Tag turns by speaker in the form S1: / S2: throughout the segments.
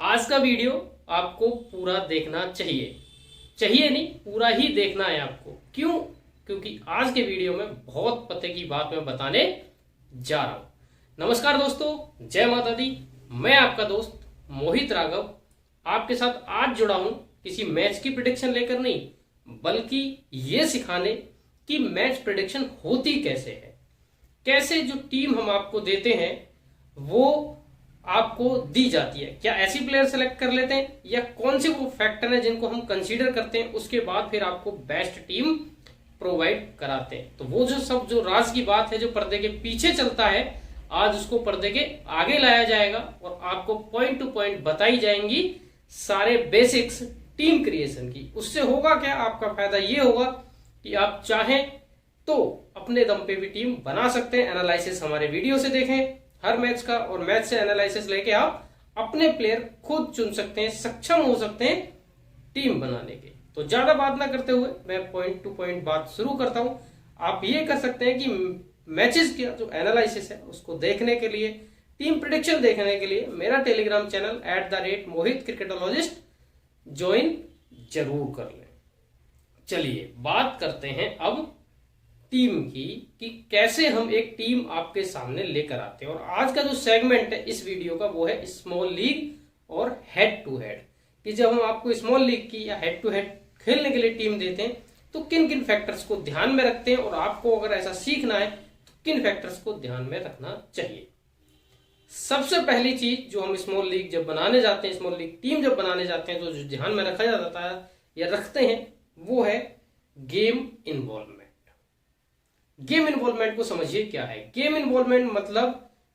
S1: आज का वीडियो आपको पूरा देखना चाहिए नहीं, पूरा ही देखना है आपको। क्यों? क्योंकि आज के वीडियो में बहुत पते की बात मैं बताने जा रहा हूं। नमस्कार दोस्तों, जय माता दी। मैं आपका दोस्त मोहित राघव आपके साथ आज जुड़ा हूं किसी मैच की प्रेडिक्शन लेकर नहीं, बल्कि ये सिखाने कि मैच प्रेडिक्शन होती कैसे है, कैसे जो टीम हम आपको देते हैं वो आपको दी जाती है, क्या ऐसी प्लेयर सेलेक्ट कर लेते हैं या कौन से वो फैक्टर है जिनको हम कंसीडर करते हैं, उसके बाद फिर आपको बेस्ट टीम प्रोवाइड कराते हैं। तो वो जो राज की बात है जो पर्दे के पीछे चलता है, आज उसको पर्दे के आगे लाया जाएगा और आपको पॉइंट टू पॉइंट बताई जाएंगी सारे बेसिक्स टीम क्रिएशन की। उससे होगा क्या, आपका फायदा ये होगा कि आप चाहें तो अपने दम पे भी टीम बना सकते हैं। एनालिसिस हमारे वीडियो से देखें हर मैच का, और मैच से एनालिसिस लेके आप अपने प्लेयर खुद चुन सकते हैं, सक्षम हो सकते हैं टीम बनाने के। तो ज्यादा बात ना करते हुए मैं पॉइंट टू पॉइंट बात शुरू करता हूं। आप ये कर सकते हैं कि मैचेस का जो एनालिसिस है उसको देखने के लिए, टीम प्रिडिक्शन देखने के लिए मेरा टेलीग्राम चैनल @मोहित क्रिकेटोलॉजिस्ट ज्वाइन जरूर कर लें। चलिए बात करते हैं अब टीम की कि कैसे हम एक टीम आपके सामने लेकर आते हैं। और आज का जो सेगमेंट है इस वीडियो का वो है स्मॉल लीग और हेड टू हेड, कि जब हम आपको स्मॉल लीग की या हेड टू हेड खेलने के लिए टीम देते हैं तो किन किन फैक्टर्स को ध्यान में रखते हैं, और आपको अगर ऐसा सीखना है तो किन फैक्टर्स को ध्यान में रखना चाहिए। सबसे पहली चीज जो हम स्मॉल लीग जब बनाने जाते हैं, स्मॉल लीग टीम जब बनाने जाते हैं, तो जो ध्यान में रखा जाता है या रखते हैं वो है गेम इन्वॉल्वमेंट। गेम इन्वॉल्वमेंट को समझिए क्या है। गेम इन्वॉल्वमेंट मतलब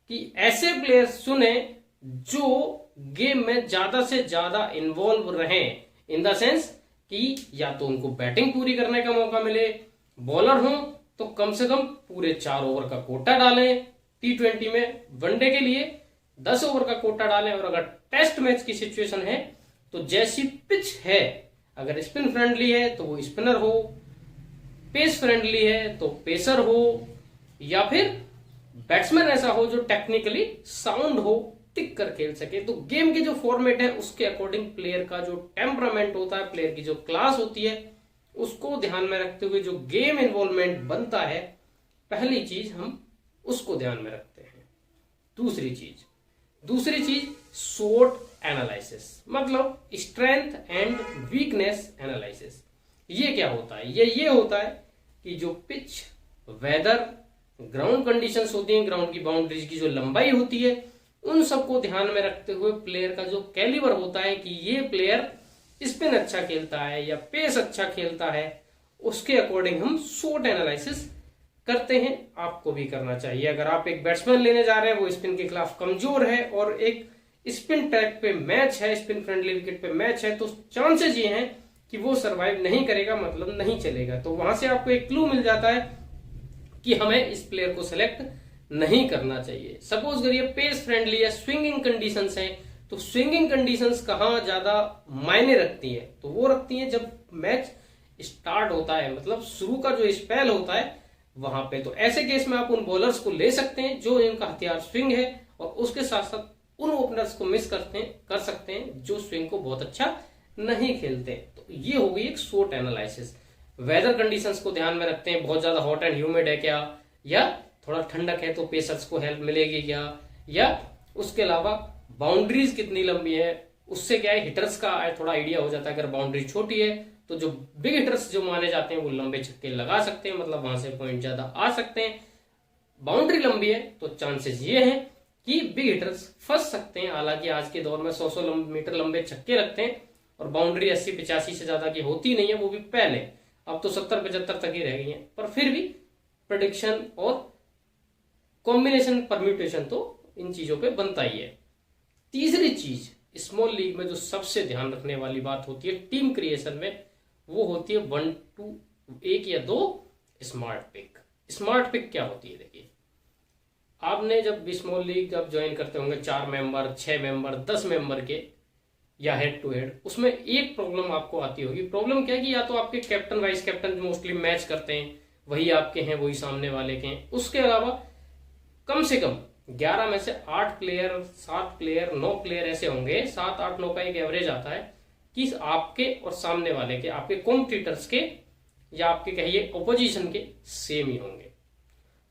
S1: कि ऐसे प्लेयर चुने जो गेम में ज्यादा से ज्यादा इन्वॉल्व रहें, इन द सेंस कि या तो उनको बैटिंग पूरी करने का मौका मिले, बॉलर हो तो कम से कम पूरे 4 ओवर का कोटा डालें, T20 में वनडे के लिए 10 ओवर का कोटा डालें, और अगर टेस्ट मैच की सिचुएशन है तो जैसी पिच है, अगर स्पिन फ्रेंडली है तो वो स्पिनर हो, पेस फ्रेंडली है तो पेसर हो, या फिर बैट्समैन ऐसा हो जो टेक्निकली साउंड हो, टिक कर खेल सके। तो गेम की जो फॉर्मेट है उसके अकॉर्डिंग प्लेयर का जो टेम्परामेंट होता है, प्लेयर की जो क्लास होती है, उसको ध्यान में रखते हुए जो गेम इन्वॉल्वमेंट बनता है, पहली चीज हम उसको ध्यान में रखते हैं। दूसरी चीज शॉट एनालिसिस, मतलब स्ट्रेंथ एंड वीकनेस एनालिसिस। ये क्या होता है? ये होता है कि जो पिच, वेदर, ग्राउंड कंडीशंस होती हैं, ग्राउंड की बाउंड्रीज की जो लंबाई होती है, उन सबको ध्यान में रखते हुए प्लेयर का जो कैलिबर होता है कि ये प्लेयर स्पिन अच्छा खेलता है या पेस अच्छा खेलता है, उसके अकॉर्डिंग हम शॉट एनालिसिस करते हैं। आपको भी करना चाहिए। अगर आप एक बैट्समैन लेने जा रहे हैं, वो स्पिन के खिलाफ कमजोर है और एक स्पिन ट्रैक पे मैच है, स्पिन फ्रेंडली विकेट पे मैच है, तो चांसेस ये हैं कि वो सरवाइव नहीं करेगा, मतलब नहीं चलेगा। तो वहां से आपको एक क्लू मिल जाता है कि हमें इस प्लेयर को सिलेक्ट नहीं करना चाहिए। सपोज करिए पेस फ्रेंडली या स्विंगिंग कंडीशंस हैं, तो स्विंगिंग कंडीशंस कहाँ ज्यादा मायने रखती है? तो वो रखती है जब मैच स्टार्ट होता है, मतलब शुरू का जो स्पेल होता है वहां पे। तो ऐसे केस में आप उन बॉलर्स को ले सकते हैं जो इनका हथियार स्विंग है, और उसके साथ साथ उन ओपनर्स को मिस कर सकते हैं जो स्विंग को बहुत अच्छा नहीं खेलते। तो ये हो गई एक शॉट एनालिसिस। वेदर कंडीशंस को ध्यान में रखते हैं, बहुत ज्यादा हॉट एंड ह्यूमिड है क्या, या थोड़ा ठंडक है तो पेसर्स को हेल्प मिलेगी क्या, या उसके अलावा बाउंड्रीज कितनी लंबी है, उससे क्या है हिटर्स का थोड़ा आइडिया हो जाता है। अगर बाउंड्री छोटी है तो जो बिग हिटर्स जो माने जाते हैं वो लंबे छक्के लगा सकते हैं, मतलब वहां से पॉइंट ज्यादा आ सकते हैं। बाउंड्री लंबी है तो चांसेस ये हैं कि बिग हिटर्स फंस सकते हैं। हालांकि आज के दौर में 100-100 मीटर लंबे छक्के लगते हैं और बाउंड्री 80-85 से ज्यादा की होती नहीं है, वो भी पहले। अब तो 70-75 तक ही रह गई है, पर फिर भी प्रेडिक्शन और कॉम्बिनेशन परम्यूटेशन तो इन चीजों पे बनता ही है। तीसरी चीज स्मॉल लीग में जो सबसे ध्यान रखने वाली बात होती है टीम क्रिएशन में, वो होती है 1 या 2 स्मार्ट पिक। स्मार्ट पिक क्या होती है? देखिए, आपने जब स्मॉल लीग आप ज्वाइन करते होंगे 4 मेंबर, 6 मेंबर, 10 मेंबर के या हेड टू हेड, उसमें एक प्रॉब्लम आपको आती होगी। प्रॉब्लम क्या है कि या तो आपके captain vice captain mostly match करते हैं, वही आपके हैं, वही सामने वाले के हैं। उसके अलावा कम से कम 11 में से 8 प्लेयर, 7 प्लेयर, 9 प्लेयर ऐसे होंगे, 7, 8, 9 का एक एवरेज आता है कि आपके और सामने वाले के, आपके कॉम्पिटिटर्स के या आपके कहिए ओपोजिशन के सेम ही होंगे।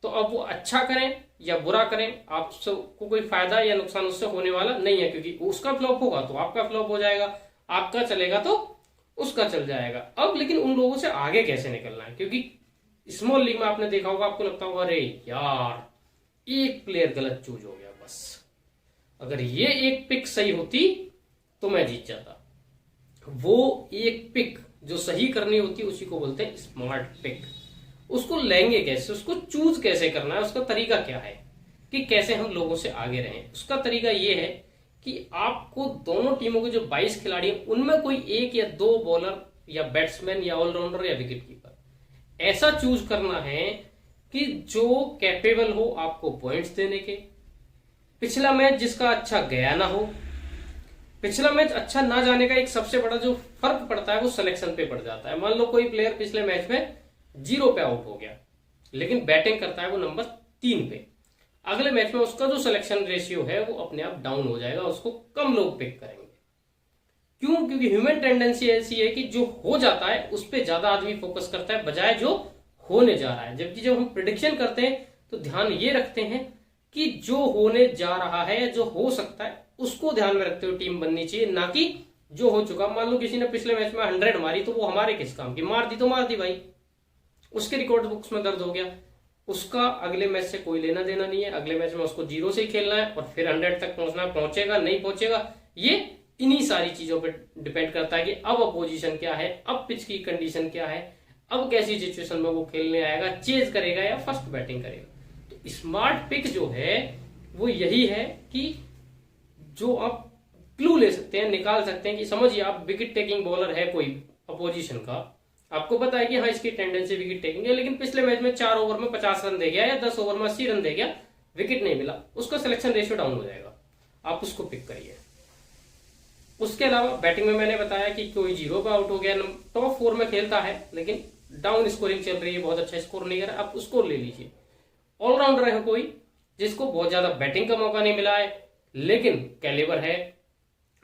S1: तो अब वो अच्छा करें या बुरा करें, आपको कोई फायदा या नुकसान उससे होने वाला नहीं है, क्योंकि उसका फ्लॉप होगा तो आपका फ्लॉप हो जाएगा, आपका चलेगा तो उसका चल जाएगा। अब लेकिन उन लोगों से आगे कैसे निकलना है, क्योंकि स्मॉल लीग में आपने देखा होगा, आपको लगता होगा अरे यार एक प्लेयर गलत चूज हो गया, बस अगर ये एक पिक सही होती तो मैं जीत जाता। वो एक पिक जो सही करनी होती है उसी को बोलते हैं स्मार्ट पिक। उसको लेंगे कैसे, उसको चूज कैसे करना है, उसका तरीका क्या है कि कैसे हम लोगों से आगे रहें। उसका तरीका ये है कि आपको दोनों टीमों के जो 22 खिलाड़ी हैं उनमें कोई एक या दो बॉलर या बैट्समैन या ऑलराउंडर या विकेट कीपर ऐसा चूज करना है कि जो कैपेबल हो आपको पॉइंट्स देने के। पिछला मैच जिसका अच्छा गया ना हो, पिछला मैच अच्छा ना जाने का एक सबसे बड़ा जो फर्क पड़ता है वो सिलेक्शन पे पड़ जाता है। मान लो कोई प्लेयर पिछले मैच में 0 पे आउट हो गया, लेकिन बैटिंग करता है वो नंबर 3 पे, अगले मैच में उसका जो सिलेक्शन रेशियो है वो अपने आप डाउन हो जाएगा, उसको कम लोग पिक करेंगे। क्यों? क्योंकि ह्यूमन टेंडेंसी ऐसी है कि जो हो जाता है उस पर ज्यादा आदमी फोकस करता है बजाय जो होने जा रहा है। जबकि जब हम प्रिडिक्शन करते हैं तो ध्यान ये रखते हैं कि जो होने जा रहा है या जो हो सकता है उसको ध्यान में रखते हुए टीम बननी चाहिए, ना कि जो हो चुका। मान लो किसी ने पिछले मैच में 100 मारी तो वो हमारे किस काम की, मार दी तो मार दी भाई, उसके रिकॉर्ड बुक्स में दर्ज हो गया, उसका अगले मैच से कोई लेना देना नहीं है। अगले मैच में उसको 0 से ही खेलना है और फिर 100 तक पहुंचना है, पहुंचेगा नहीं पहुंचेगा ये इन्हीं सारी चीजों पर डिपेंड करता है कि अब अपोजिशन क्या है, अब पिच की कंडीशन क्या है, अब कैसी सिचुएशन में वो खेलने आएगा, चेज करेगा या फर्स्ट बैटिंग करेगा। तो स्मार्ट पिक जो है वो यही है कि जो आप क्लू ले सकते हैं, निकाल सकते हैं कि समझिए आप विकेट टेकिंग बॉलर है कोई अपोजिशन का, आपको पता है कि हाँ इसकी टेंडेंसी विकेट टेकिंग है, लेकिन पिछले मैच में 4 ओवर में 50 रन दे गया या 10 ओवर में 80 रन दे गया, विकेट नहीं मिला, उसका सिलेक्शन रेशियो डाउन हो जाएगा, आप उसको पिक करिए। उसके अलावा बैटिंग में मैंने बताया कि कोई 0 पे आउट हो गया, टॉप 4 में खेलता है लेकिन डाउन स्कोरिंग चल रही है, बहुत अच्छा स्कोर नहीं कर रहा, आप उसको ले लीजिए। ऑलराउंडर है कोई जिसको बहुत ज्यादा बैटिंग का मौका नहीं मिला है लेकिन कैलिबर है,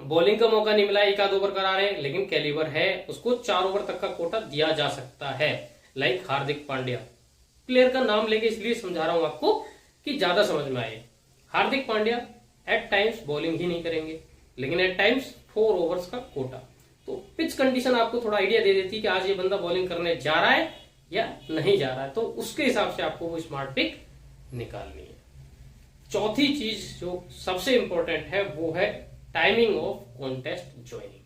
S1: बॉलिंग का मौका नहीं मिला, एक आध ओवर करा रहे हैं लेकिन कैलिबर है, उसको 4 ओवर तक का कोटा दिया जा सकता है, लाइक हार्दिक पांड्या। प्लेयर का नाम लेके इसलिए समझा रहा हूं आपको कि ज्यादा समझ में आए। Hardik Pandya eight times bowling ही नहीं करेंगे लेकिन एट टाइम्स 4 ओवर्स का कोटा। तो पिच कंडीशन आपको थोड़ा आइडिया दे देती है कि आज ये बंदा बॉलिंग करने जा रहा है या नहीं जा रहा है, तो उसके हिसाब से आपको वो स्मार्ट पिक निकालनी है। चौथी चीज जो सबसे इंपॉर्टेंट है वो है timing of contest joining.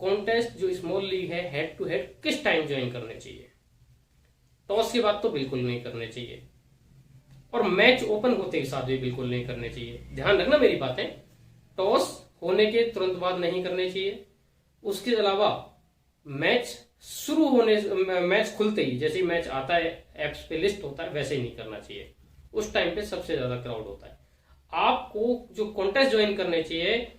S1: Contest जो स्मॉल लीग है हेड टू हेड किस टाइम ज्वाइन करने चाहिए। टॉस के बाद तो बिल्कुल नहीं करने चाहिए और मैच ओपन होते ही साथ भी बिल्कुल नहीं करने चाहिए। ध्यान रखना मेरी बातें, टॉस होने के तुरंत बाद नहीं करने चाहिए। उसके अलावा मैच शुरू होने, मैच खुलते ही जैसे ही मैच आता है एप्स पे लिस्ट होता है वैसे ही नहीं करना चाहिए, उस टाइम पे सबसे ज्यादा क्राउड होता है। आपको जो कॉन्टेस्ट ज्वाइन करने चाहिए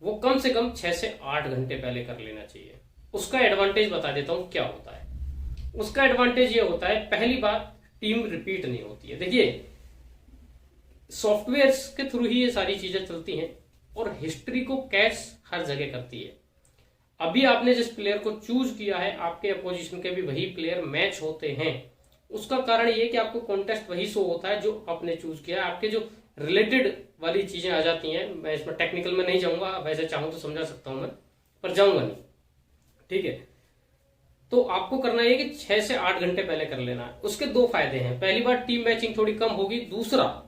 S1: वो कम से कम 6 से 8 घंटे पहले कर लेना चाहिए। उसका एडवांटेज बता देता हूं क्या होता है। उसका एडवांटेज ये होता है, पहली बात टीम रिपीट नहीं होती है। देखिए सॉफ्टवेयर के थ्रू ही ये सारी चीजें चलती हैं और हिस्ट्री को कैश हर जगह करती है। अभी आपने जिस प्लेयर को चूज किया है आपके अपोजिशन के भी वही प्लेयर मैच होते हैं। उसका कारण ये कि आपको कॉन्टेस्ट वही शो होता है जो आपने चूज किया है। आपके जो रिलेटेड वाली चीजें आ जाती हैं, मैं इसमें टेक्निकल में नहीं जाऊंगा, वैसे चाहूं तो समझा सकता हूं मैं, पर जाऊंगा नहीं, ठीक है। तो आपको करना है कि 6 से 8 घंटे पहले कर लेना है। उसके 2 फायदे हैं, पहली बार टीम मैचिंग थोड़ी कम होगी, दूसरा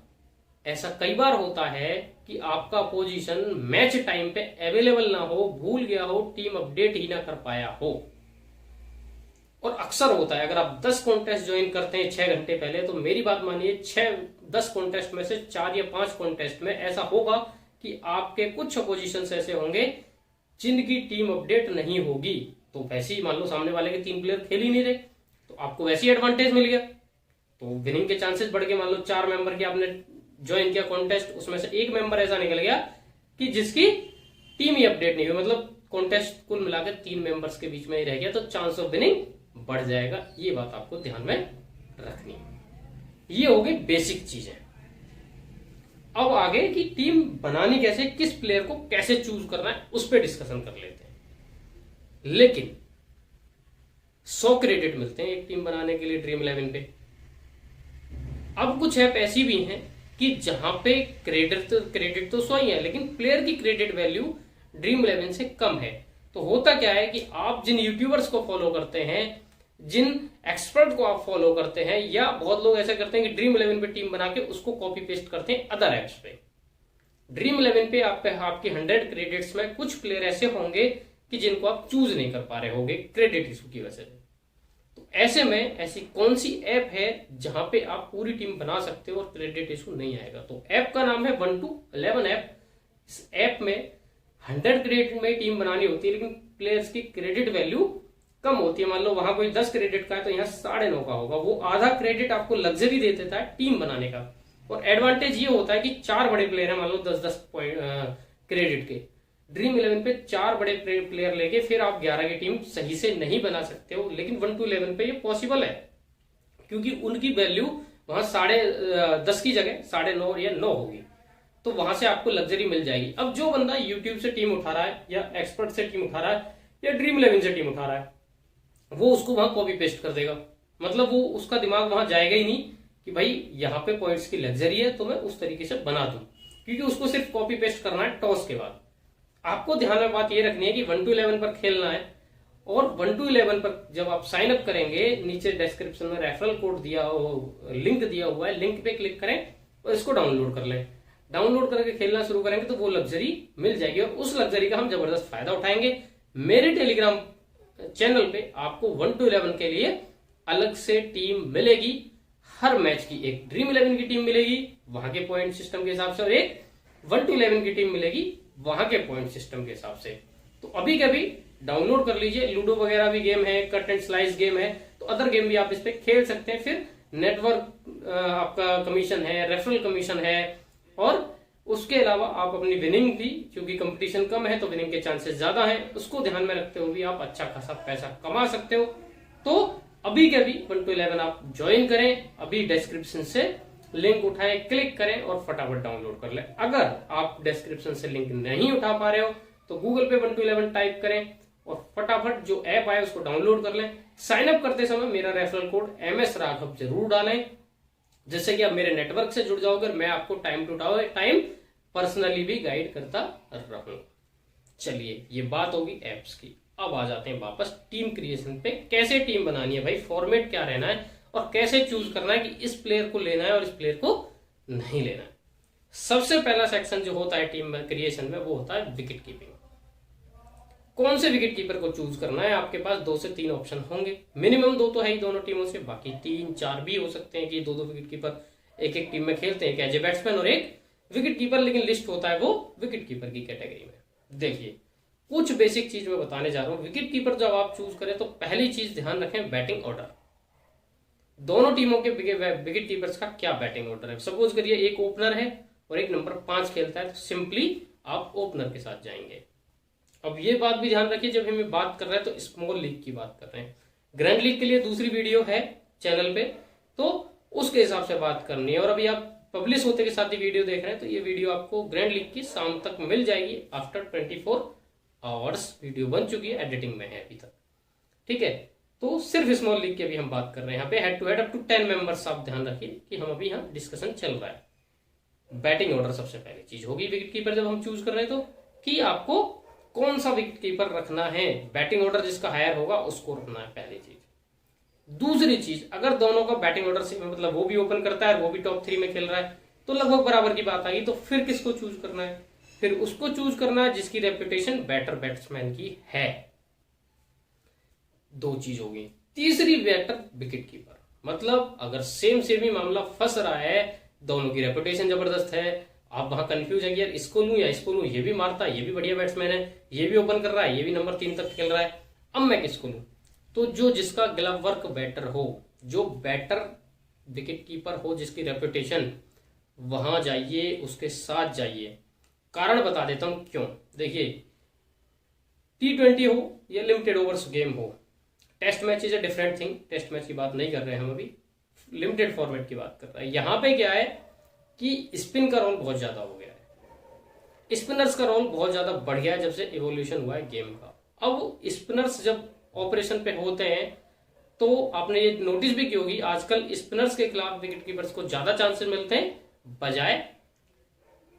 S1: ऐसा कई बार होता है कि आपका अपोजिशन मैच टाइम पे अवेलेबल ना हो, भूल गया हो, टीम अपडेट ही ना कर पाया हो। और अक्सर होता है, अगर आप 10 कॉन्टेस्ट ज्वाइन करते हैं 6 घंटे पहले, तो मेरी बात मानिए 10 कॉन्टेस्ट में से 4 या 5 कॉन्टेस्ट में ऐसा होगा कि आपके कुछ अपोजिशन ऐसे होंगे जिनकी टीम अपडेट नहीं होगी। तो वैसे ही मान लो सामने वाले के 3 प्लेयर खेल ही नहीं रहे, तो आपको वैसे ही एडवांटेज मिल गया, तो विनिंग के चांसेस बढ़ गए। मान लो 4 मेंबर के आपने ज्वाइन किया कॉन्टेस्ट, उसमें से 1 मेंबर ऐसा निकल गया कि जिसकी टीम ही अपडेट नहीं हुई, मतलब कॉन्टेस्ट कुल मिलाकर 3 मेंबर्स के बीच में ही रह गया, तो चांस ऑफ विनिंग बढ़ जाएगा। ये बात आपको ध्यान में रखनी है। ये हो गई बेसिक चीजें। अब आगे की टीम बनानी कैसे, किस प्लेयर को कैसे चूज करना है, उस पर डिस्कशन कर लेते हैं। लेकिन 100 क्रेडिट मिलते हैं एक टीम बनाने के लिए ड्रीम 11 पे। अब कुछ ऐप ऐसी भी हैं कि जहां पे क्रेडिट तो 100 ही है, लेकिन प्लेयर की क्रेडिट वैल्यू ड्रीम 11 से कम है। तो होता क्या है कि आप जिन यूट्यूबर्स को फॉलो करते हैं, जिन एक्सपर्ट को आप फॉलो करते हैं, या बहुत लोग ऐसा करते हैं कि ड्रीम 11 पे टीम बना के उसको कॉपी पेस्ट करते हैं अदर एप्स पे। ड्रीम 11 पे आपकी 100 क्रेडिट्स में कुछ प्लेयर ऐसे होंगे कि जिनको आप चूज नहीं कर पा रहे होंगे क्रेडिट इशू की वजह से। तो ऐसे में ऐसी कौन सी ऐप है जहां पे आप पूरी टीम बना सकते हो और क्रेडिट इशू नहीं आएगा? तो ऐप का नाम है 1 to 11 ऐप। इस ऐप में 100 क्रेडिट में टीम बनानी होती है, लेकिन प्लेयर्स की क्रेडिट वैल्यू कम होती है। मान लो वहां कोई 10 क्रेडिट का है तो यहाँ 9.5 का होगा। वो आधा क्रेडिट आपको लग्जरी दे देता है टीम बनाने का। और एडवांटेज ये होता है कि 4 बड़े प्लेयर हैं, मान लो 10-10 क्रेडिट के। ड्रीम 11 पे 4 बड़े प्लेयर लेके फिर आप 11 की टीम सही से नहीं बना सकते हो, लेकिन 1 to 11 पे ये पॉसिबल है, क्योंकि उनकी वैल्यू वहां 10.5 की जगह 9.5 या 9 होगी। तो वहां से आपको लग्जरी मिल जाएगी। अब जो बंदा यूट्यूब से टीम उठा रहा है, या एक्सपर्ट से टीम उठा रहा है, या ड्रीम 11 से टीम उठा रहा है, वो उसको वहां कॉपी पेस्ट कर देगा। मतलब वो उसका दिमाग वहां जाएगा ही नहीं कि भाई यहाँ पे पॉइंट्स की लग्जरी है तो मैं उस तरीके से बना दूं, क्योंकि उसको सिर्फ कॉपी पेस्ट करना है टॉस के बाद। आपको ध्यान में बात ये रखनी है कि 1 to 11 पर खेलना है, और 1 to 11 पर जब आप साइन अप करेंगे, नीचे डिस्क्रिप्शन में रेफरल कोड दिया हो, लिंक दिया हुआ है, लिंक पे क्लिक करें और इसको डाउनलोड कर लें। डाउनलोड करके खेलना शुरू करेंगे तो वो लग्जरी मिल जाएगी, और उस लग्जरी का हम जबरदस्त फायदा उठाएंगे। मेरे टेलीग्राम चैनल पे आपको 1 to 11 के लिए अलग से टीम मिलेगी। हर मैच की एक ड्रीम 11 की टीम मिलेगी वहां के पॉइंट सिस्टम के हिसाब से, और एक 1 to 11 की टीम मिलेगी वहां के पॉइंट सिस्टम के हिसाब से। तो अभी कभी डाउनलोड कर लीजिए। लूडो वगैरह भी गेम है, कट एंड स्लाइस गेम है, तो अदर गेम भी आप इस पे खेल सकते हैं। फिर नेटवर्क आपका कमीशन है, रेफरल कमीशन है, और उसके अलावा आप अपनी विनिंग भी, क्योंकि कंपटीशन कम है तो विनिंग के चांसेस ज्यादा हैं, उसको ध्यान में रखते हुए भी आप अच्छा खासा पैसा कमा सकते हो। तो अभी के अभी 1 to 11 आप ज्वाइन करें, अभी डिस्क्रिप्शन से लिंक उठाएं, क्लिक करें और फटाफट डाउनलोड कर लें। अगर आप डिस्क्रिप्शन से लिंक नहीं उठा पा रहे हो तो गूगल पे 1 to 11 टाइप करें और फटाफट जो ऐप आए उसको डाउनलोड कर लें। साइन अप करते समय मेरा रेफरल कोड MS राघव जरूर डालें, जिससे कि आप मेरे नेटवर्क से जुड़ जाओगे और मैं आपको टाइम टू टाइम पर्सनली भी गाइड करता रहूं। चलिए, ये बात होगी एप्स की। अब आ जाते हैं वापस टीम क्रिएशन पे। कैसे टीम बनानी है भाई, फॉर्मेट क्या रहना है, और कैसे चूज करना है कि इस प्लेयर को लेना है और इस प्लेयर को नहीं लेना है। सबसे पहला सेक्शन जो होता है टीम क्रिएशन में, वो होता है विकेट कीपिंग। कौन से विकेट कीपर को चूज करना है? आपके पास 2 से 3 ऑप्शन होंगे, मिनिमम 2 तो है ही दोनों टीमों से, बाकी 3-4 भी हो सकते हैं कि 2-2 विकेट कीपर एक एक टीम में खेलते हैं, एक एज ए बैट्समैन और एक विकेट कीपर, लेकिन लिस्ट होता है वो विकेट कीपर की कैटेगरी में। देखिए, कुछ बेसिक चीज मैं बताने जा रहा हूं। विकेट कीपर जब आप चूज करें तो पहली चीज ध्यान रखें, बैटिंग ऑर्डर। दोनों टीमों के विकेट कीपर्स का क्या बैटिंग ऑर्डर है। सपोज करिए एक ओपनर है और एक नंबर 5 खेलता है, तो सिंपली आप ओपनर के साथ जाएंगे। अब ये बात भी ध्यान रखिए, जब हम बात कर रहे हैं तो स्मॉल लीग की बात कर रहे हैं। ग्रैंड लीग के लिए दूसरी वीडियो है चैनल पे, तो उसके हिसाब से बात करनी है। और अभी आप पब्लिश होते के साथ ही वीडियो देख रहे हैं, तो ये वीडियो आपको ग्रैंड लीग की शाम तक मिल जाएगी। आफ्टर 24 आवर्स वीडियो बन चुकी है, एडिटिंग में है अभी तक, ठीक है। तो सिर्फ स्मॉल लीग की अभी हम बात कर रहे हैं। यहाँ पे head to head up to 10 members. आप ध्यान रखिए कि हम अभी यहाँ डिस्कशन चल रहा है। बैटिंग ऑर्डर सबसे पहली चीज होगी विकेट कीपर जब हम चूज कर रहे हैं, तो कि आपको कौन सा विकेट कीपर रखना है। बैटिंग ऑर्डर जिसका हायर होगा उसको रखना है, पहली चीज। दूसरी चीज, अगर दोनों का बैटिंग ऑर्डर से मतलब वो भी ओपन करता है और वो भी टॉप 3 में खेल रहा है, तो लगभग बराबर की बात आएगी। तो फिर किसको चूज करना है? फिर उसको चूज करना है जिसकी रेपुटेशन बेटर बैट्समैन की है। 2 चीज होगी। तीसरी, बेटर विकेट कीपर। मतलब अगर सेम ही मामला फंस रहा है, दोनों की रेपुटेशन जबरदस्त है, आप वहां कंफ्यूज है कि यार इसको लूं या इसको लूं, ये भी मारता है, ये भी बढ़िया बैट्समैन है, ये भी ओपन कर रहा है, ये भी नंबर 3 तक खेल रहा है, अब मैं किसको लूं? तो जो जिसका ग्लव वर्क बेटर हो, जो बेटर विकेट कीपर हो, जिसकी रेपुटेशन, वहां जाइए, उसके साथ जाइए। कारण बता देता हूं क्यों। देखिए, T20 हो या लिमिटेड ओवर्स गेम हो, test match is a different thing. Test match की बात नहीं कर रहे हैं हम, अभी लिमिटेड फॉर्मेट की बात कर रहे हैं। यहां पे क्या है, कि स्पिन का रोल बहुत ज्यादा हो गया है, स्पिनर्स का रोल बहुत ज्यादा बढ़ गया है जब से इवोल्यूशन हुआ है गेम का। अब स्पिनर्स जब ऑपरेशन पे होते हैं तो आपने ये नोटिस भी की होगी, आजकल स्पिनर्स के खिलाफ विकेट कीपर्स को ज्यादा चांसेस मिलते हैं बजाय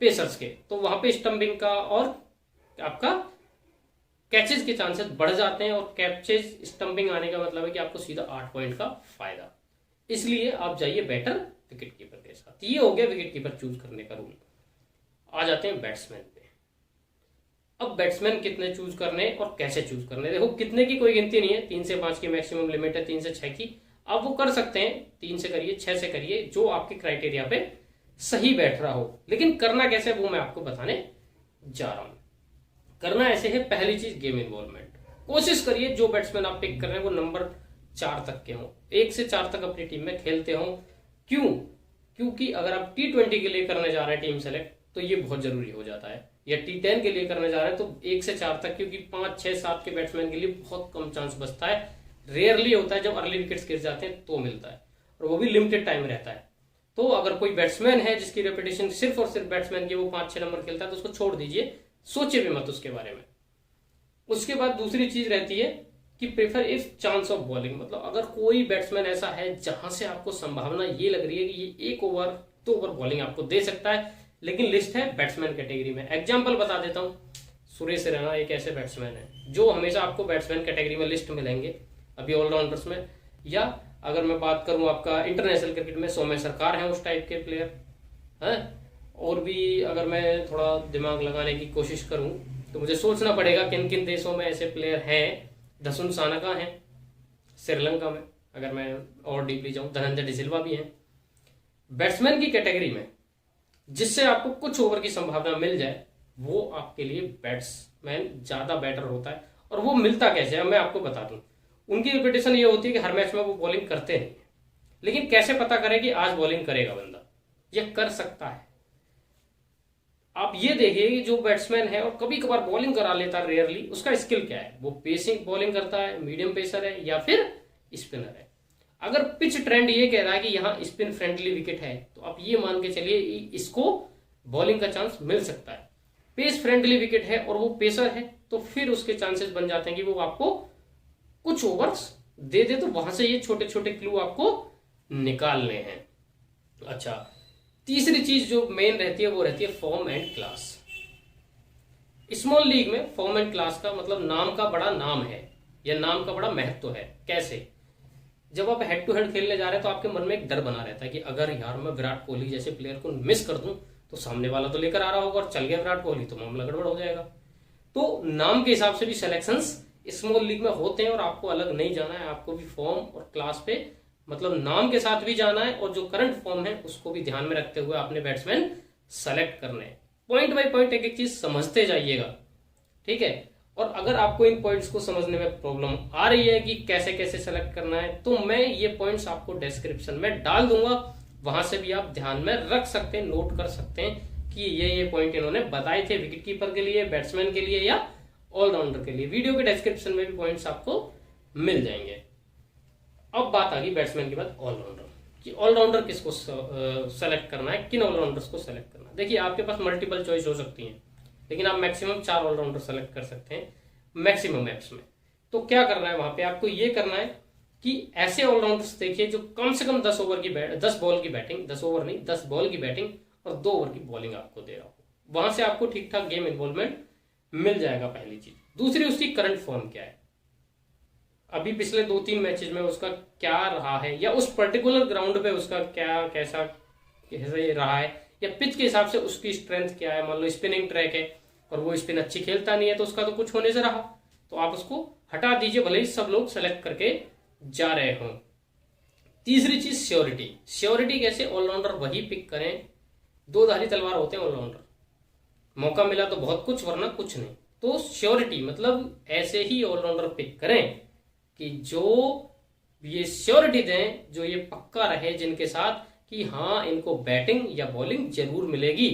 S1: पेसर्स के। तो वहां पे स्टंपिंग का और आपका कैचेज के चांसेस बढ़ जाते हैं, और कैचेज स्टंपिंग आने का मतलब है कि आपको सीधा 8 पॉइंट का फायदा। इसलिए आप जाइए बेटर विकेट कीपर के साथ। ये हो गया विकेट कीपर चूज करने का रूल। आ जाते हैं बैट्समैन पे। अब बैट्समैन कितने चूज करने और कैसे चूज करने, देखो कितने की कोई गिनती नहीं है, 3 से 5 की मैक्सिमम लिमिट है, 3 से 6 की। आप वो कर सकते हैं, 3 से करिए, 6 से करिए, जो आपके क्राइटेरिया पे सही बैठ रहा हो। लेकिन करना कैसे वो मैं आपको बताने जा रहा हूं। करना ऐसे है, पहली चीज गेम इन्वॉल्वमेंट। कोशिश करिए जो बैट्समैन आप पिक कर रहे हैं वो नंबर 4 तक के हों, 1 से 4 तक अपनी टीम में खेलते हों। क्यों? क्योंकि अगर आप T20 के लिए करने जा रहे हैं टीम सेलेक्ट तो ये बहुत जरूरी हो जाता है, या T10 के लिए करने जा रहे हैं तो 1 से 4 तक, क्योंकि 5, 6, 7 के बैट्समैन के लिए बहुत कम चांस बचता है। रेयरली होता है जब अर्ली विकेट्स गिर जाते हैं तो मिलता है, और वो भी लिमिटेड टाइम रहता है। तो अगर कोई बैट्समैन है जिसकी रेपुटेशन सिर्फ और सिर्फ बैट्समैन की, वो 5-6 नंबर खेलता है, तो उसको छोड़ दीजिए, सोचिए भी मत उसके बारे में। उसके बाद दूसरी चीज रहती है कि prefer if chance of bowling, मतलब अगर कोई बैट्समैन ऐसा है जहां से आपको संभावना ये लग रही है कि ये 1 ओवर 2 ओवर बॉलिंग आपको दे सकता है, लेकिन लिस्ट है बैट्समैन कैटेगरी में। एग्जांपल बता देता हूं, सुरेश रैना एक ऐसे बैट्समैन है जो हमेशा आपको बैट्समैन कैटेगरी में लिस्ट मिलेंगे अभी ऑलराउंडर्स में। या अगर मैं बात करूं आपका इंटरनेशनल क्रिकेट में, सौम्य सरकार है उस टाइप के प्लेयर हैं। और भी अगर मैं थोड़ा दिमाग लगाने की कोशिश करूं तो मुझे सोचना पड़ेगा किन किन देशों में ऐसे प्लेयर हैं। दसुन सानका हैं श्रीलंका में, अगर मैं और डीपली जाऊं, धनंजय डिसिल्वा भी हैं। बैट्समैन की कैटेगरी में जिससे आपको कुछ ओवर की संभावना मिल जाए, वो आपके लिए बैट्समैन ज्यादा बेटर होता है। और वो मिलता कैसे है मैं आपको बता दूं। उनकी रिपीटेशन ये होती है कि हर मैच में वो बॉलिंग करते नहीं, लेकिन कैसे पता करें कि आज बॉलिंग करेगा बंदा, यह कर सकता है। आप ये देखिए कि जो बैट्समैन है और कभी कभार बॉलिंग करा लेता है रेयरली, उसका स्किल क्या है, वो पेसिंग बॉलिंग करता है, मीडियम पेसर है, या फिर स्पिनर है। अगर पिच ट्रेंड ये कह रहा है कि यहाँ स्पिन फ्रेंडली विकेट है, तो आप ये मान के चलिए इसको बॉलिंग का चांस मिल सकता है। पेस फ्रेंडली विकेट है और वो पेसर है, तो फिर उसके चांसेस बन जाते हैं कि वो आपको कुछ ओवर्स दे दे। तो वहां से ये छोटे छोटे क्लू आपको निकालने हैं। अच्छा, तीसरी चीज जो मेन रहती है वो रहती है form and class. Small league में फॉर्म एंड क्लास का मतलब नाम का बड़ा नाम है, या नाम का बड़ा महत्व है। कैसे? जब आप हेड टू हेड खेलने जा रहे हैं तो आपके मन में एक डर बना रहता है कि अगर यार मैं विराट कोहली जैसे प्लेयर को मिस कर दूं तो सामने वाला तो लेकर आ रहा होगा, और चल गया विराट कोहली तो मामला गड़बड़ हो जाएगा। तो नाम के हिसाब से भी सिलेक्शंस स्मॉल लीग में होते हैं, और आपको अलग नहीं जाना है। आपको भी फॉर्म और क्लास पे, मतलब नाम के साथ भी जाना है, और जो करंट फॉर्म है उसको भी ध्यान में रखते हुए आपने बैट्समैन सेलेक्ट करने हैं। पॉइंट बाय पॉइंट एक एक चीज समझते जाइएगा, ठीक है। और अगर आपको इन पॉइंट्स को समझने में प्रॉब्लम आ रही है कि कैसे कैसे सेलेक्ट करना है, तो मैं ये पॉइंट्स आपको डिस्क्रिप्शन में डाल दूंगा, वहां से भी आप ध्यान में रख सकते हैं, नोट कर सकते हैं कि ये पॉइंट इन्होंने बताए थे विकेट कीपर के लिए, बैट्समैन के लिए, या ऑलराउंडर के लिए। वीडियो के डिस्क्रिप्शन में भी पॉइंट्स आपको मिल जाएंगे। अब बात आ गई बैट्समैन के बाद ऑलराउंडर, कि ऑलराउंडर किसको सेलेक्ट करना है, किन ऑलराउंडर्स को सेलेक्ट करना है। देखिए आपके पास मल्टीपल चॉइस हो सकती है, लेकिन आप मैक्सिमम 4 ऑलराउंडर सेलेक्ट कर सकते हैं मैक्सिमम मैप्स में। तो क्या करना है वहां पे, आपको ये करना है कि ऐसे ऑलराउंडर्स देखिए जो कम से कम 10 बॉल की बैटिंग, 10 ओवर नहीं 10 बॉल की बैटिंग और 2 ओवर की बॉलिंग आपको दे रहा हो। वहां से आपको ठीक ठाक गेम इन्वॉल्वमेंट मिल जाएगा, पहली चीज। दूसरी, उसकी करंट फॉर्म क्या है, अभी पिछले 2-3 मैचेस में उसका क्या रहा है, या उस पर्टिकुलर ग्राउंड पे उसका क्या कैसा रहा है, या पिच के हिसाब से उसकी स्ट्रेंथ क्या है। मान लो स्पिनिंग ट्रैक है और वो स्पिन अच्छी खेलता नहीं है, तो उसका तो कुछ होने से रहा, तो आप उसको हटा दीजिए, भले ही सब लोग सेलेक्ट करके जा रहे हों। तीसरी चीज श्योरिटी। श्योरिटी कैसे? ऑलराउंडर वही पिक करें, 2 धारी तलवार होते हैं ऑलराउंडर, मौका मिला तो बहुत कुछ, वरना कुछ नहीं। तो श्योरिटी मतलब ऐसे ही ऑलराउंडर पिक करें कि जो ये श्योरिटी दें, जो ये पक्का रहे जिनके साथ कि हाँ इनको बैटिंग या बॉलिंग जरूर मिलेगी,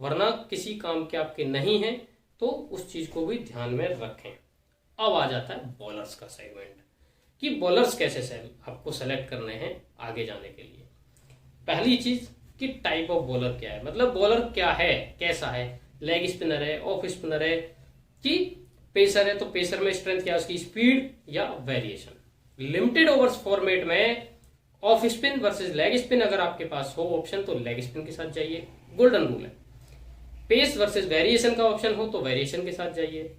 S1: वरना किसी काम के आपके नहीं है, तो उस चीज को भी ध्यान में रखें। अब आ जाता है बॉलर्स का सेगमेंट, कि बॉलर्स कैसे आपको सेलेक्ट करने हैं आगे जाने के लिए। पहली चीज, कि टाइप ऑफ बॉलर क्या है, मतलब बॉलर क्या है, कैसा है, लेग स्पिनर है, ऑफ स्पिनर है कि पेसर है, तो पेसर में स्ट्रेंथ क्या है उसकी, स्पीड या वेरिएशन। लिमिटेड ओवर्स फॉर्मेट में off spin versus leg spin अगर आपके पास हो ऑप्शन तो लेग स्पिन के साथ जाइए, गोल्डन रूल है। पेस वर्सेस वेरिएशन का ऑप्शन हो तो वेरिएशन के साथ जाइए।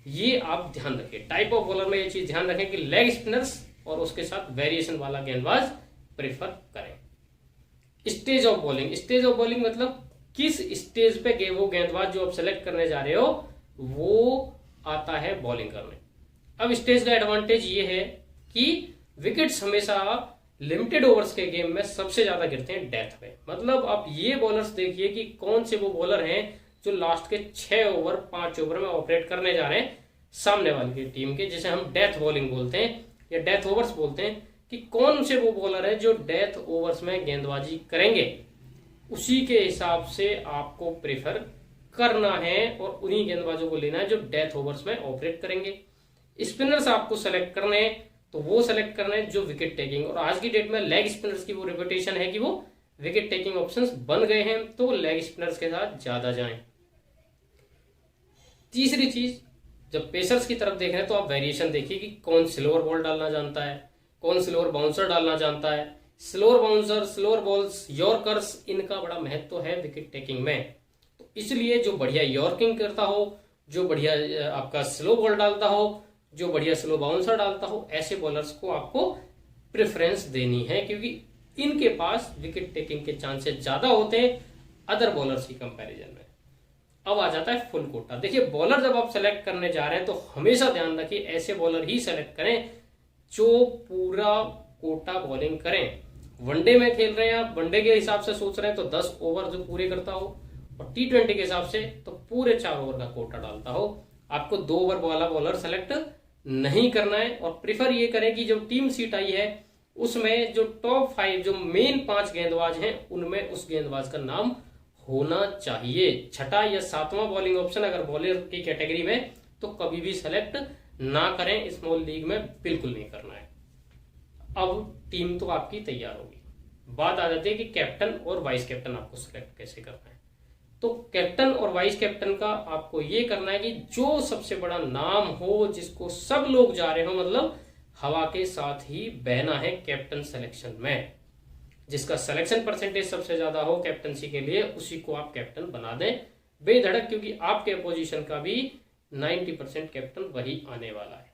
S1: ये आप ध्यान रखिए, टाइप ऑफ बॉलर में ये चीज ध्यान रखें कि लेग स्पिनर्स और उसके साथ वेरिएशन वाला गेंदबाज प्रेफर करें। Stage of bowling, stage of bowling मतलब किस स्टेज पे वो गेंदबाज जो आप सेलेक्ट करने जा रहे हो वो आता है बॉलिंग करने। अब स्टेज का एडवांटेज ये है कि विकेट्स हमेशा लिमिटेड ओवर्स के गेम में सबसे ज्यादा गिरते हैं डेथ पे। मतलब आप ये बॉलर्स देखिए कि कौन से वो बॉलर हैं जो लास्ट के 6 ओवर 5 ओवर में ऑपरेट करने जा रहे हैं सामने वाली की टीम के, जिसे हम डेथ बॉलिंग बोलते हैं या डेथ ओवर्स बोलते हैं, कि कौन से वो बॉलर है जो डेथ ओवर्स में गेंदबाजी करेंगे। उसी के हिसाब से आपको प्रेफर करना है और उन्हीं गेंदबाजों को लेना है जो डेथ ओवर्स में ऑपरेट करेंगे। स्पिनर्स आपको सेलेक्ट करने हैं तो वो सेलेक्ट करना है जो विकेट टेकिंग, और आज की डेट में लेग स्पिनर्स की वो रेपुटेशन है कि वो विकेट टेकिंग ऑप्शंस बन गए हैं, तो लेग स्पिनर्स के साथ ज्यादा जाएं। तीसरी चीज, जब पेसर्स की तरफ देख रहे हैं तो आप वेरिएशन देखिए कि कौन स्लोअर बॉल डालना जानता है, कौन स्लोअर बाउंसर डालना जानता है। Slower bouncer, slower balls, yorkers, इनका बड़ा महत्व है विकेट टेकिंग में। तो इसलिए जो बढ़िया यॉर्किंग करता हो, जो बढ़िया आपका स्लो बॉल डालता हो, जो बढ़िया स्लो बाउंसर डालता हो, ऐसे बॉलर्स को आपको प्रेफरेंस देनी है, क्योंकि इनके पास विकेट टेकिंग के चांसेस ज्यादा होते हैं अदर बॉलर्स की कंपैरिजन में। अब आ जाता है फुल कोटा। देखिए बॉलर जब आप सेलेक्ट करने जा रहे हैं तो हमेशा ध्यान रखिए ऐसे बॉलर ही सेलेक्ट करें जो पूरा कोटा बॉलिंग करें। वनडे में खेल रहे हैं आप, वनडे के हिसाब से सोच रहे हैं तो 10 ओवर जो पूरे करता हो, और T20 के हिसाब से तो पूरे 4 ओवर का कोटा डालता हो। आपको 2 ओवर वाला बॉलर सेलेक्ट नहीं करना है, और प्रिफर ये करें कि जो टीम सीट आई है उसमें जो टॉप 5 जो मेन 5 गेंदबाज हैं उनमें उस गेंदबाज का नाम होना चाहिए। छठा या 7वां बॉलिंग ऑप्शन अगर बॉलर की कैटेगरी में तो कभी भी सेलेक्ट ना करें, स्मॉल लीग में बिल्कुल नहीं करना है। अब टीम तो आपकी तैयार होगी, बात आ जाती है कि कैप्टन और वाइस कैप्टन आपको सेलेक्ट कैसे करना है। तो कैप्टन और वाइस कैप्टन का आपको ये करना है कि जो सबसे बड़ा नाम हो, जिसको सब लोग जा रहे हो, मतलब हवा के साथ ही बहना है कैप्टन सिलेक्शन में, जिसका सिलेक्शन परसेंटेज सबसे ज्यादा हो कैप्टनसी के लिए, उसी को आप कैप्टन बना दें बेधड़क, क्योंकि आपके पोजीशन का भी 90% कैप्टन वही आने वाला है।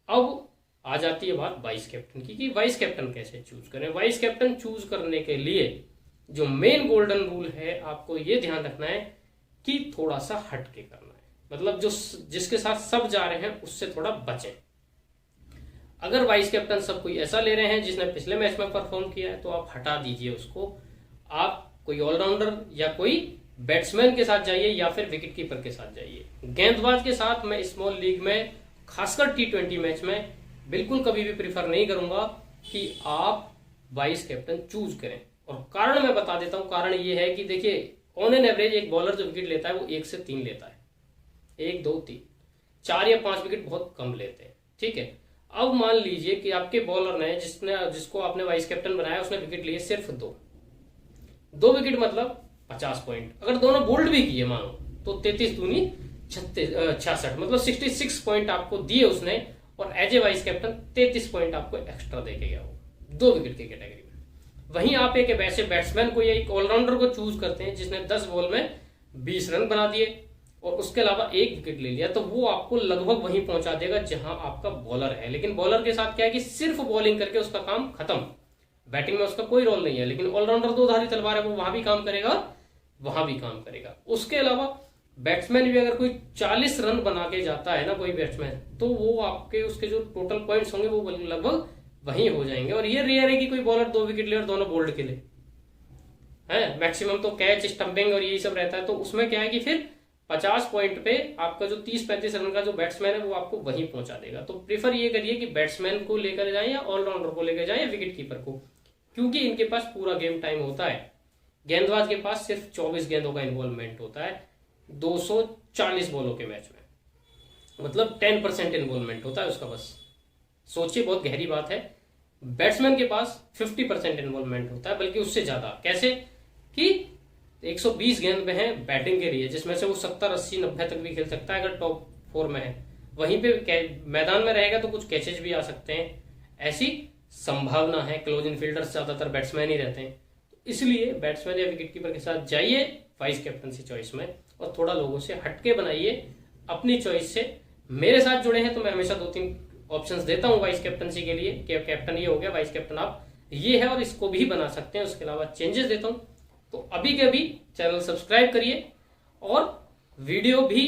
S1: अब आ जाती है बात वाइस कैप्टन की कि वाइस कैप्टन कैसे चूज करें। वाइस कैप्टन चूज करने के लिए जो मेन गोल्डन रूल है आपको ये ध्यान रखना है कि थोड़ा सा हट के करना है, मतलब जो जिसके साथ सब जा रहे हैं उससे थोड़ा बचें। अगर वाइस कैप्टन सब कोई ऐसा ले रहे हैं जिसने पिछले मैच में परफॉर्म किया है तो आप हटा दीजिए उसको, आप कोई ऑलराउंडर या कोई बैट्समैन के साथ जाइए या फिर विकेट कीपर के साथ जाइए। गेंदबाज के साथ मैं स्मॉल लीग में खासकर T20 मैच में बिल्कुल कभी भी प्रीफर नहीं करूंगा कि आप वाइस कैप्टन चूज करें, और कारण मैं बता देता हूं। कारण ये है कि देखिए ऑन एन एवरेज एक बॉलर जो विकेट लेता है वो 1 से 3 लेता है, 1 2 3 4 या 5 विकेट बहुत कम लेते हैं, ठीक है। अब मान लीजिए कि आपके बॉलर ने जिसको आपने वाइस कैप्टन बनाया उसने विकेट लिए सिर्फ 2 विकेट, मतलब 50 पॉइंट। अगर दोनों बोल्ड भी किए मानो तो 33 दूनी 66, मतलब 66 पॉइंट आपको दिए उसने, और as a vice captain 33 point आपको एक्स्ट्रा दे के गया वो 2 विकेट की कैटेगरी में। वहीं आप एक ऐसे बैट्समैन को या एक ऑलराउंडर को चूज करते हैं जिसने 10 बॉल में 20 रन बना दिए और उसके अलावा 1 विकेट ले लिया, तो वो आपको लगभग वहीं पहुंचा देगा जहां आपका बॉलर है। लेकिन बॉलर के साथ क्या है कि सिर्फ बॉलिंग करके उसका काम खत्म, बैटिंग में उसका कोई रोल नहीं है। लेकिन ऑलराउंडर 2 धारी तलवार है, वो वहां भी काम करेगा वहां भी काम करेगा। उसके अलावा बैट्समैन भी अगर कोई 40 रन बना के जाता है ना कोई बैट्समैन, तो वो आपके उसके जो टोटल पॉइंट्स होंगे वो लगभग वहीं हो जाएंगे। और ये रेयर है कि कोई बॉलर 2 विकेट ले और दोनों बोल्ड के ले, है मैक्सिमम तो कैच स्टंपिंग और यही सब रहता है। तो उसमें क्या है कि फिर 50 पॉइंट पे आपका जो 30-35 रन का जो बैट्समैन है वो आपको वहीं पहुंचा देगा। तो प्रीफर ये करिए कि बैट्समैन को लेकर जाएं या ऑलराउंडर को लेकर जाएं या विकेट कीपर को, क्योंकि इनके पास पूरा गेम टाइम होता है। गेंदबाज के पास सिर्फ 24 गेंदों का इन्वॉल्वमेंट होता है 240 बॉलों के मैच में, मतलब 10% इन्वॉल्वमेंट होता है उसका बस। सोचिए बहुत गहरी बात है। बैट्समैन के पास 50% इन्वॉल्वमेंट होता है, बल्कि उससे ज्यादा। कैसे कि 120 गेंद में है बैटिंग के लिए, जिसमें से वो 70, 80, 90 तक भी खेल सकता है अगर टॉप 4 में है। वहीं पे मैदान में रहेगा तो कुछ कैचेज भी आ सकते हैं, ऐसी संभावना है। क्लोज इन फील्डर्स ज्यादातर बैट्समैन ही रहते हैं, तो इसलिए बैट्समैन या विकेट कीपर के साथ जाइए वाइस कैप्टनसी चॉइस में, और थोड़ा लोगों से हटके बनाइए अपनी चॉइस से। मेरे साथ जुड़े हैं तो मैं हमेशा 2-3 ऑप्शंस देता हूं वाइस कैप्टनसी के लिए कि कैप्टन ये हो गया, वाइस कैप्टन आप ये है, और इसको भी बना सकते हैं। उसके अलावा चेंजेस देता हूं। तो अभी के अभी चैनल सब्सक्राइब करिए, और वीडियो भी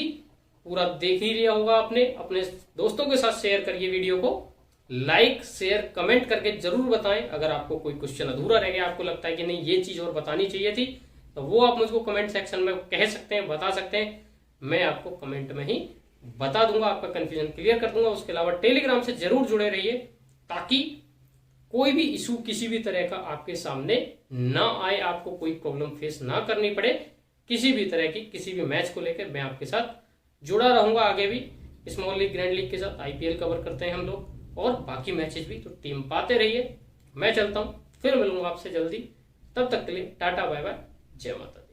S1: पूरा देख ही लिया होगा आपने, अपने दोस्तों के साथ शेयर करिए वीडियो को। लाइक शेयर कमेंट करके जरूर बताएं। अगर आपको कोई क्वेश्चन अधूरा रह गया, आपको लगता है कि नहीं ये चीज और बतानी चाहिए थी, तो वो आप मुझको कमेंट सेक्शन में कह सकते हैं, बता सकते हैं। मैं आपको कमेंट में ही बता दूंगा, आपका कंफ्यूजन क्लियर कर दूंगा। उसके अलावा टेलीग्राम से जरूर जुड़े रहिए, ताकि कोई भी इशू किसी भी तरह का आपके सामने ना आए, आपको कोई प्रॉब्लम फेस ना करनी पड़े किसी भी तरह की। किसी भी मैच को लेकर मैं आपके साथ जुड़ा रहूंगा आगे भी। स्मॉल लीग, ग्रैंड लीग के साथ IPL कवर करते हैं हम लोग, और बाकी मैचेस भी, तो टीम पाते रहिए। मैं चलता हूं, फिर मिलूंगा आपसे जल्दी। तब तक के लिए टाटा बाय बाय, जय माता दी।